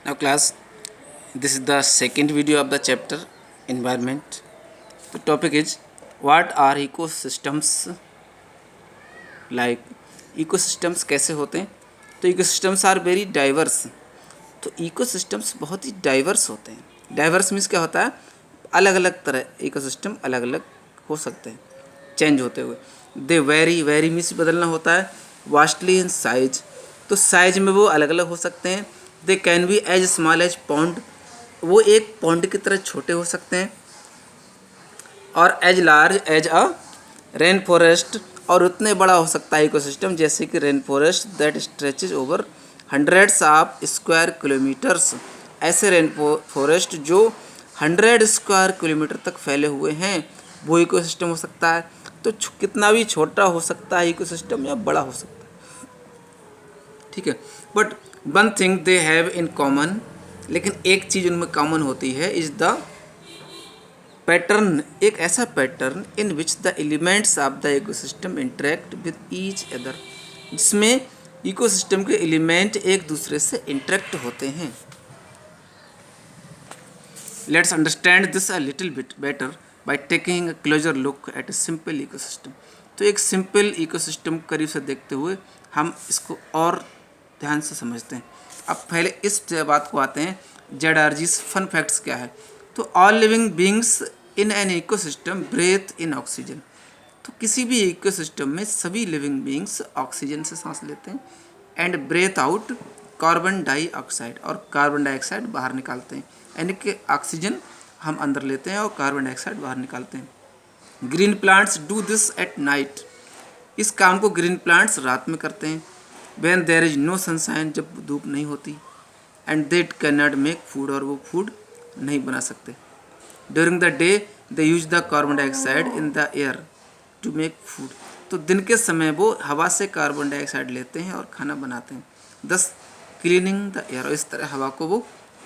Now class, this is the second video of the chapter environment. The topic is what are ecosystems like. Ecosystems कैसे होते हैं? तो ecosystems are very diverse. तो ecosystems बहुत ही diverse होते हैं. Diverse means क्या होता है? अलग अलग तरह इकोसिस्टम अलग अलग हो सकते हैं चेंज होते हुए. दे वेरी, वेरी मीन्स बदलना होता है. वास्टली इन साइज, तो साइज में वो अलग अलग हो सकते हैं. They can be as small as pond, वो एक पॉन्ड की तरह छोटे हो सकते हैं. और as large as a rain forest, और उतने बड़ा हो सकता है इकोसिस्टम जैसे कि rain forest that stretches over hundreds of square kilometres. ऐसे रेन फॉरेस्ट जो 100 स्क्वायर किलोमीटर तक फैले हुए हैं वो इकोसिस्टम हो सकता है. तो कितना भी छोटा हो सकता है इकोसिस्टम या बड़ा हो सकता है. ठीक है. But one thing they have in common, लेकिन एक चीज़ उनमें कॉमन होती है इज द पैटर्न. एक ऐसा pattern in which the elements of the ecosystem interact with each other, जिसमें इकोसिस्टम के एलिमेंट एक दूसरे से इंटरेक्ट होते हैं. Let's understand this a little bit better by taking a closure look at a simple ecosystem. तो एक simple ecosystem करीब से देखते हुए हम इसको और ध्यान से समझते हैं. अब पहले इस बात को आते हैं, जेडआरजीस फन फैक्ट्स क्या है. तो all living beings in an ecosystem breathe in oxygen. तो किसी भी इकोसिस्टम में सभी लिविंग बींग्स ऑक्सीजन से सांस लेते हैं and breathe out carbon dioxide, और कार्बन डाइऑक्साइड बाहर निकालते हैं. यानी कि ऑक्सीजन हम अंदर लेते हैं और कार्बन डाइऑक्साइड बाहर निकालते हैं. Green plants do this at night. इस काम को ग्रीन प्लांट्स रात में करते हैं. When there is no sunshine, जब धूप नहीं होती. And they can not make food, और वो फूड नहीं बना सकते. During the day they use the carbon dioxide in the air to make food. तो दिन के समय वो हवा से कार्बन डाइऑक्साइड लेते हैं और खाना बनाते हैं, दस क्लीनिंग द एयर. और इस तरह हवा को वो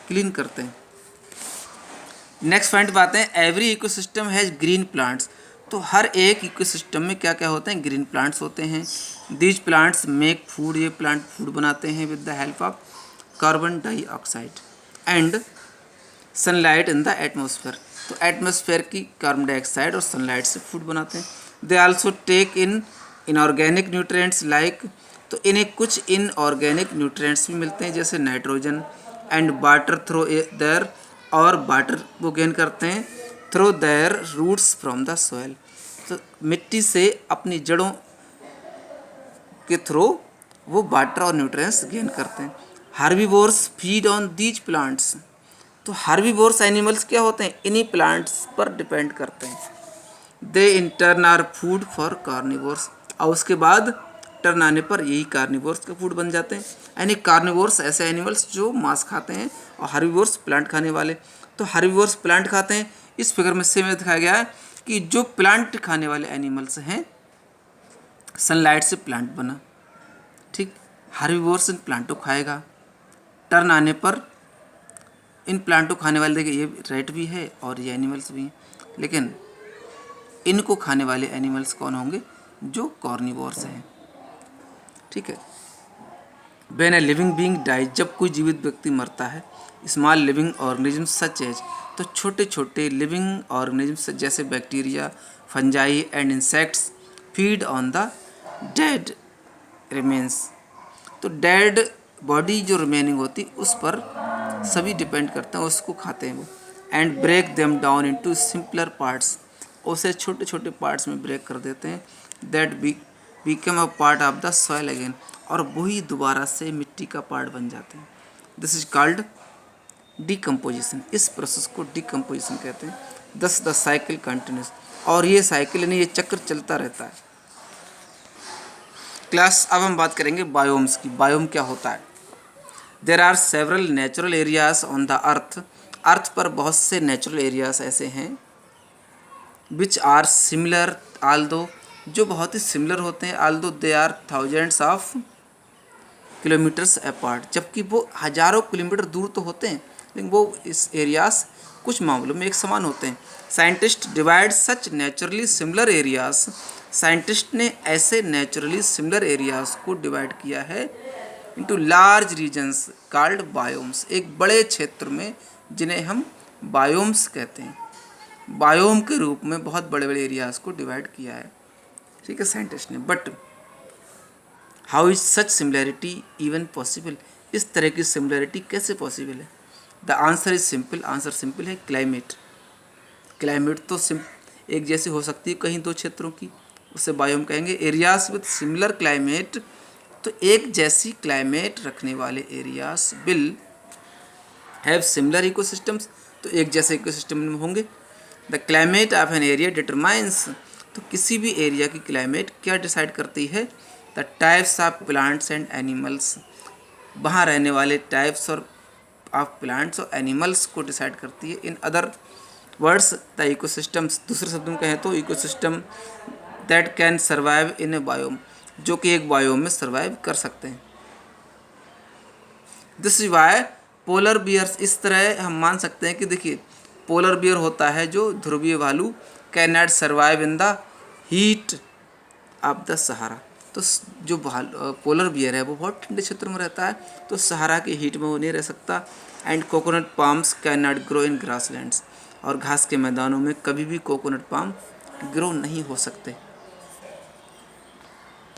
क्लीन करते हैं. नेक्स्ट पॉइंट पे आते हैं, every ecosystem has green plants. तो हर एक इकोसिस्टम में क्या क्या होते हैं? ग्रीन प्लांट्स होते हैं. दीज प्लांट्स मेक फूड, ये प्लांट फूड बनाते हैं with the help of carbon dioxide and sunlight in the atmosphere. तो एटमोसफेयर की कार्बन डाइऑक्साइड और सनलाइट से फूड बनाते हैं. They also take in inorganic nutrients like, तो इन्हें कुछ इनऑर्गेनिक न्यूट्रिएंट्स भी मिलते हैं जैसे nitrogen and water through their, और वाटर वो गेन करते हैं through their roots from the soil. तो मिट्टी से अपनी जड़ों के थ्रू वो वाटर और न्यूट्रिएंट्स गेन करते हैं. Herbivores feed on these plants. तो हार्बीवोर्स एनिमल्स क्या होते हैं? इन्हीं प्लांट्स पर डिपेंड करते हैं. They in turn are food for carnivores, और उसके बाद टर्न आने पर यही कार्निवोर्स का फूड बन जाते हैं. यानी कार्निवोर्स ऐसे एनिमल्स जो मांस खाते हैं और हार्बीवोर्स प्लांट खाने वाले. तो हार्बीवोर्स प्लांट खाते हैं. इस फिगर में से दिखाया गया है कि जो प्लांट खाने वाले एनिमल्स हैं, सनलाइट से प्लांट बना, ठीक. हार्बीवोर्स इन प्लांटों खाएगा. टर्न आने पर इन प्लांटों खाने वाले, देखिए ये रेट भी है और ये एनिमल्स भी हैं, लेकिन इनको खाने वाले एनिमल्स कौन होंगे? जो कॉर्निवोर्स हैं. ठीक है. When a living being dies, जब कोई जीवित व्यक्ति मरता है, small living organism such as, तो छोटे छोटे लिविंग ऑर्गेनिज्म जैसे bacteria, fungi and insects feed on the dead remains. तो डेड बॉडी जो रिमेनिंग होती उस पर सभी डिपेंड करते हैं, उसको खाते हैं वो. And break them down into simpler parts, उसे छोटे छोटे पार्ट्स में ब्रेक कर देते हैं. That become a part of the soil again, और वही दोबारा से मिट्टी का पार्ट बन जाते हैं. This is called decomposition. इस प्रोसेस को डिकम्पोजिशन कहते हैं. दस द साइकिल कंटिन्यूस, और ये साइकिल यानी ये चक्र चलता रहता है. क्लास, अब हम बात करेंगे बायोम्स की. बायोम क्या होता है? There are several natural areas on the earth. Earth पर बहुत से नेचुरल एरियाज ऐसे हैं विच आर सिमिलर आल्दो, जो बहुत ही सिमिलर होते हैं. Although they are thousands of kilometres apart, जबकि वो हज़ारों किलोमीटर दूर तो होते हैं, लेकिन वो इस एरियाज कुछ मामलों में एक समान होते हैं. साइंटिस्ट डिवाइड सच नेचुरली सिमिलर एरियाज. साइंटिस्ट ने ऐसे नेचुरली सिमिलर एरियाज को डिवाइड किया है into large regions called biomes, एक बड़े क्षेत्र में जिन्हें हम बायोम्स कहते हैं, बायोम के रूप में बहुत बड़े बड़े एरियाज को डिवाइड किया है, ठीक है, साइंटिस्ट ने। But how is such similarity even possible, इस तरह की सिमिलैरिटी कैसे पॉसिबल है? The answer is simple, answer simple है, क्लाइमेट। क्लाइमेट तो एक जैसी हो सकती है कहीं दो क्षेत्रों की, उसे बायोम कहेंगे। एरियाज विद सिमिलर क्लाइमेट, तो एक जैसी क्लाइमेट रखने वाले areas will have similar ecosystems, तो एक जैसे इकोसिस्टम में होंगे। The climate of an area determines, तो किसी भी एरिया की क्लाइमेट क्या डिसाइड करती है? The types of plants and animals, वहाँ रहने वाले टाइप्स और ऑफ प्लांट्स और एनिमल्स को डिसाइड करती है। In other words the ecosystems, दूसरे शब्दों में कहें तो ecosystem that can survive in a biome, जो कि एक बायोम में सर्वाइव कर सकते हैं। This is why polar bears, इस तरह हम मान सकते हैं कि देखिए पोलर बियर होता है जो ध्रुवीय भालू, can not survive in the heat of the Sahara, तो जो पोलर बियर है वो बहुत ठंडे क्षेत्र में रहता है, तो सहारा की हीट में वो नहीं रह सकता। And coconut palms can not grow in grasslands, और घास के मैदानों में कभी भी कोकोनट पाम ग्रो नहीं हो सकते।